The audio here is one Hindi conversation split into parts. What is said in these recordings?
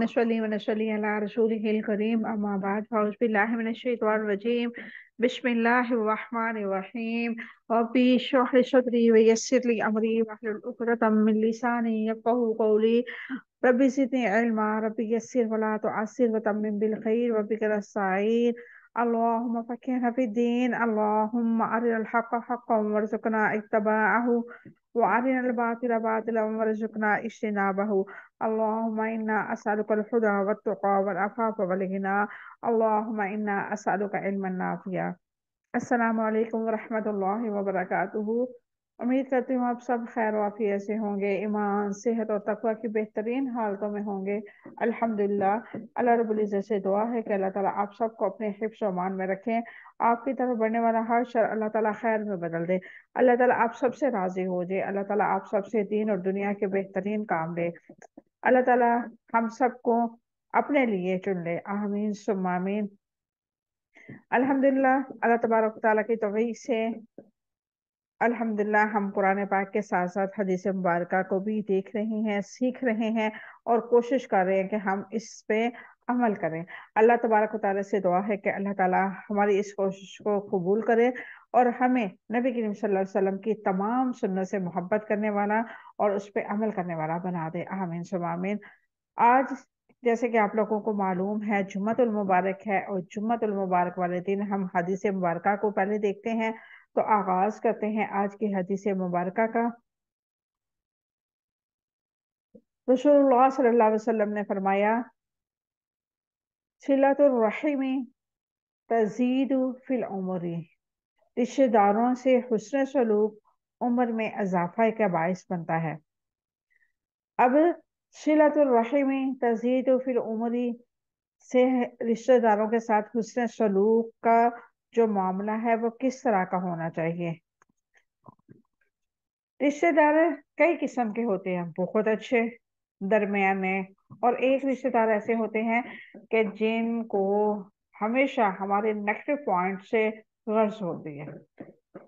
वनसल्ली वनसल्ली अला रसूलिहिल करीम अम्मा बाद फौज बिल्लाहि मिनश शैतानिर रजीम बिस्मिल्लाहिर रहमानिर रहीम रब्बी इश्रह ली सदरी व यस्सिर ली अमरी वहलुल उक़दतम मिन लिसानी यफ़क़हू क़ौली रब्बी ज़िदनी इल्मा रब्बी यस्सिर वला तुअस्सिर व तम्मिम बिल खैर व बिका नस्ताईन अल्लाहुम्मा फ़क़्हिना फ़िद्दीन अल्लाहुम्मा अरिनल हक़्क़ हक़्क़न वरज़ुक़ना इत्तिबाअहू व अरिनल बातिला बातिलन वरज़ुक़ना इज्तिनाबहू अल्लाहुम्मा इन्ना अस्अलुकल हुदा वत्तुक़ा वल अफ़ाफ़ वल गिना अल्लाहुम्मा इन्ना अस्अलुका इल्मन नाफ़िया। अस्सलामु अलैकुम वरहमतुल्लाहि वबरकातुहू। उम्मीद करती हूँ आप सब खैर वाफियत से होंगे, ईमान सेहत और तकवा की बेहतरीन हालतों में होंगे। अल्हम्दुलिल्लाह। अल्लाह रब्बुल इज़्ज़त से दुआ है कि अल्लाह ताला आप सबको अपने हिफ्ज़ और मान में रखें। आपकी तरफ बढ़ने वाला हर शर अल्लाह ताला खैर में बदल दे। अल्लाह ताला आप सबसे राजी हो जाए। अल्लाह ताला आप सबसे दीन और दुनिया के बेहतरीन काम दे। अल्लाह ताला हम सबको अपने लिए चुन ले। आमीन सुम्मा आमीन। अल्हम्दुलिल्लाह। अल्लाह तबारक व तआला की तौफीक से अल्हम्दुलिल्लाह हम कुरान पाक के साथ साथ हदीस मुबारक को भी देख रहे हैं, सीख रहे हैं और कोशिश कर रहे हैं कि हम इस पे अमल करें। अल्लाह तबारक व तआला से दुआ है कि अल्लाह ताला हमारी इस कोशिश को कबूल करे और हमें नबी करीम सल्लल्लाहु अलैहि वसल्लम की तमाम सुन्नत से मोहब्बत करने वाला और उस पे अमल करने वाला बना दे। आमीन सुम्मा आमीन। आज जैसे कि आप लोगों को मालूम है जुम्मतुल मुबारक है और जुम्मतुल मुबारक वाले दिन हम हदीस मुबारक को पहले देखते हैं। तो आगाज करते हैं आज की हदीस मुबारक का। रसूलुल्लाह सल्लल्लाहु अलैहि वसल्लम ने फरमाया, सिलतुर रहीमी तज़ीदु फिल उमरी, रिश्तेदारों से हुस्न सलूक उम्र में इजाफा का बायस बनता है। अब सिलतुर रहीमी तज़ीदु फिल उमरी से रिश्तेदारों के साथ हुस्न सलूक का जो मामला है वो किस तरह का होना चाहिए। रिश्तेदार कई किस्म के होते हैं, बहुत अच्छे, दरमियाने और एक रिश्तेदार ऐसे होते हैं कि जिनको हमेशा हमारे नेगेटिव पॉइंट से गर्ज होती है।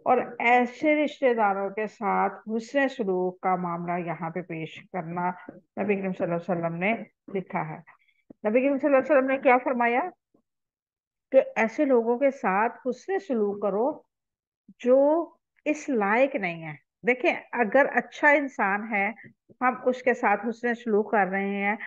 और ऐसे रिश्तेदारों के साथ हुस्न सलूक का मामला यहाँ पे पेश करना नबी करीम सल्लल्लाहु अलैहि वसल्लम ने लिखा है। नबी करीम सल्लल्लाहु अलैहि वसल्लम ने क्या फरमाया कि ऐसे लोगों के साथ हुस्न सलूक करो जो इस लायक नहीं है। देखिए, अगर अच्छा इंसान है, हम उसके साथ हुस्न सलूक कर रहे हैं,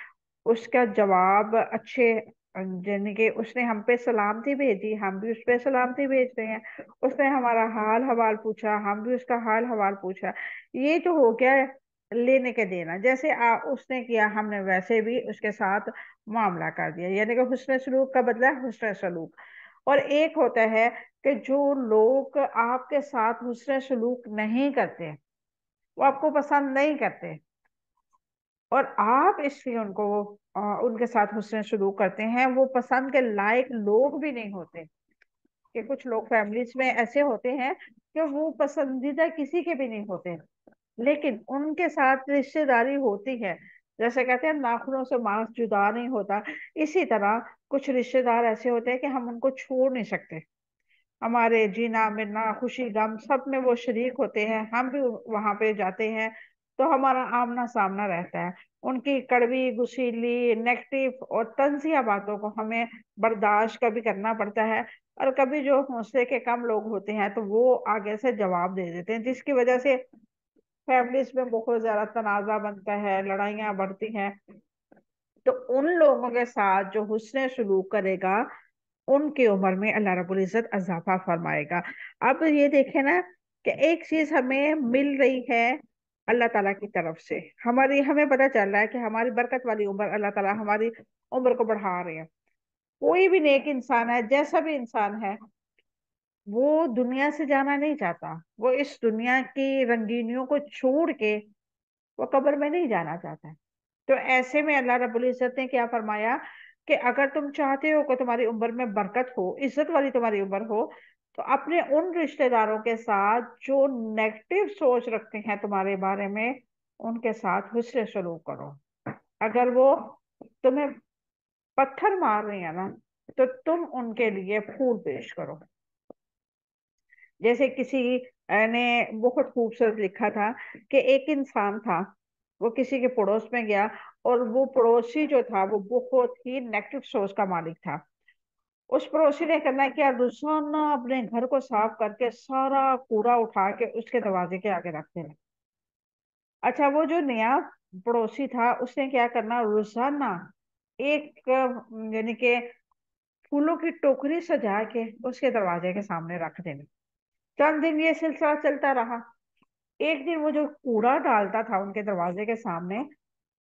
उसका जवाब अच्छे, यानी कि उसने हम पे सलामती भेजी, हम भी उस पे सलामती भेज रहे हैं, उसने हमारा हाल हवाल पूछा, हम भी उसका हाल हवाल पूछा, ये तो हो गया लेने के देना। जैसे उसने किया हमने वैसे भी उसके साथ मामला कर दिया, यानी कि हुस्न सलूक का बदला है हुस्न सलूक। और एक होता है कि जो लोग आपके साथ हुस्न सलूक नहीं करते, वो आपको पसंद नहीं करते और आप इसलिए उनके साथ हुस्न सलूक करते हैं, वो पसंद के लायक लोग भी नहीं होते। कि कुछ लोग फैमिलीज में ऐसे होते हैं कि वो पसंदीदा किसी के भी नहीं होते, लेकिन उनके साथ रिश्तेदारी होती है। जैसे कहते हैं नाखूनों से मांस जुदा नहीं होता, इसी तरह कुछ रिश्तेदार ऐसे होते हैं कि हम उनको छोड़ नहीं सकते। हमारे जीना मिलना खुशी गम सब में वो शरीक होते हैं, हम भी वहां पे जाते हैं तो हमारा आमना सामना रहता है। उनकी कड़वी गुस्सीली नेगेटिव और तंजिया बातों को हमें बर्दाश्त कभी करना पड़ता है और कभी जो हौसले के कम लोग होते हैं तो वो आगे से जवाब दे देते हैं, जिसकी वजह से फैमिलीज में बहुत ज्यादा तनाजा बनता है, लड़ाइयाँ बढ़ती हैं। तो उन लोगों के साथ जो हुस्न सलूक करेगा उनकी उम्र में अल्लाह रब्बुल इज्जत इजाफा फरमाएगा। अब ये देखें ना कि एक चीज हमें मिल रही है अल्लाह ताला की तरफ से, हमें पता चल रहा है कि हमारी बरकत वाली उम्र, अल्लाह ताला हमारी उम्र को बढ़ा रहे हैं। कोई भी नेक इंसान है, जैसा भी इंसान है, वो दुनिया से जाना नहीं चाहता। वो इस दुनिया की रंगीनियों को छोड़ के वो कब्र में नहीं जाना चाहता है। तो ऐसे में अल्लाह रब्बुल इज्जत ने क्या फरमाया कि अगर तुम चाहते हो कि तुम्हारी उम्र में बरकत हो, इज्जत वाली तुम्हारी उम्र हो, तो अपने उन रिश्तेदारों के साथ जो नेगेटिव सोच रखते हैं तुम्हारे बारे में, उनके साथ हुस्न सलूक करो। अगर वो तुम्हें पत्थर मार रहे हैं ना, तो तुम उनके लिए फूल पेश करो। जैसे किसी ने बहुत खूबसूरत लिखा था कि एक इंसान था, वो किसी के पड़ोस में गया और वो पड़ोसी जो था वो बहुत ही नेगेटिव सोच का मालिक था। उस पड़ोसी ने करना क्या, रोजाना अपने घर को साफ करके सारा कूड़ा उठा के उसके दरवाजे के आगे रख देना। अच्छा, वो जो नया पड़ोसी था उसने क्या करना, रोजाना एक यानी कि फूलों की टोकरी सजा के उसके दरवाजे के सामने रख देना। चंद दिन ये सिलसिला चलता रहा। एक दिन वो जो कूड़ा डालता था उनके दरवाजे के सामने,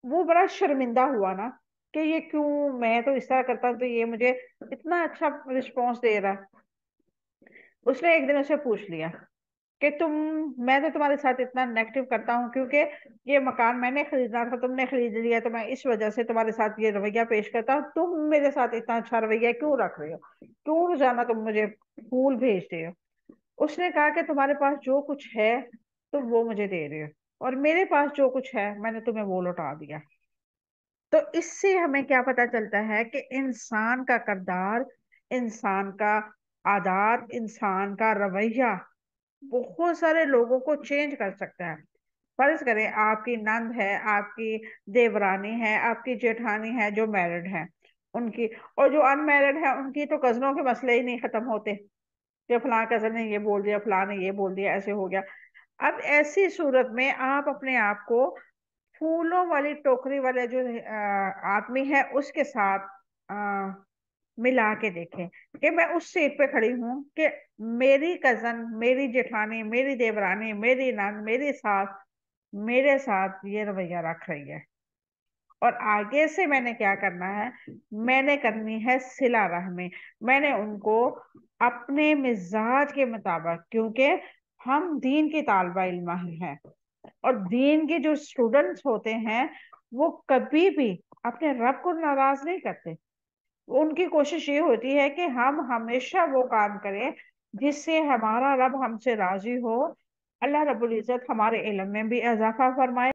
वो बड़ा शर्मिंदा हुआ ना कि ये क्यों, मैं तो इस तरह करता हूं तो ये मुझे इतना अच्छा रिस्पॉन्स दे रहा है। उसने एक दिन उसे पूछ लिया कि मैं तो तुम्हारे साथ इतना नेगेटिव करता हूँ क्योंकि ये मकान मैंने खरीदना था, तुमने खरीद लिया, तो मैं इस वजह से तुम्हारे साथ ये रवैया पेश करता हूँ। तुम मेरे साथ इतना अच्छा रवैया क्यों रख रहे हो, क्यों रोजाना तुम मुझे फूल भेजते हो। उसने कहा कि तुम्हारे पास जो कुछ है तुम वो मुझे दे रहे हो, और मेरे पास जो कुछ है मैंने तुम्हें वो लौटा दिया। तो इससे हमें क्या पता चलता है कि इंसान का किरदार, इंसान का आदात, इंसान का रवैया बहुत सारे लोगों को चेंज कर सकता है। फर्ज करें आपकी नंद है, आपकी देवरानी है, आपकी जेठानी है जो मैरिड है, उनकी, और जो अनमैरिड है उनकी तो कजनों के मसले ही नहीं खत्म होते कि फलां कजन ने ये बोल दिया, फलां ने ये बोल दिया, ऐसे हो गया। अब ऐसी सूरत में आप अपने आप को फूलों वाली टोकरी वाले जो आदमी है उसके साथ मिला के देखें कि मैं उस सीट पे खड़ी हूं कि मेरी कजन, मेरी जेठानी, मेरी देवरानी, मेरी नंद, मेरी सास मेरे साथ ये रवैया रख रही है। और आगे से मैंने क्या करना है, मैंने करनी है सिला रहमी। मैंने उनको अपने मिजाज के मुताबिक, क्योंकि हम दीन की तालिबा इल्म हैं, और दीन के जो स्टूडेंट्स होते हैं वो कभी भी अपने रब को नाराज नहीं करते। उनकी कोशिश ये होती है कि हम हमेशा वो काम करें जिससे हमारा रब हमसे राजी हो। अल्लाह रब्बुल इज्जत हमारे इल्म में भी इजाफा फरमाए।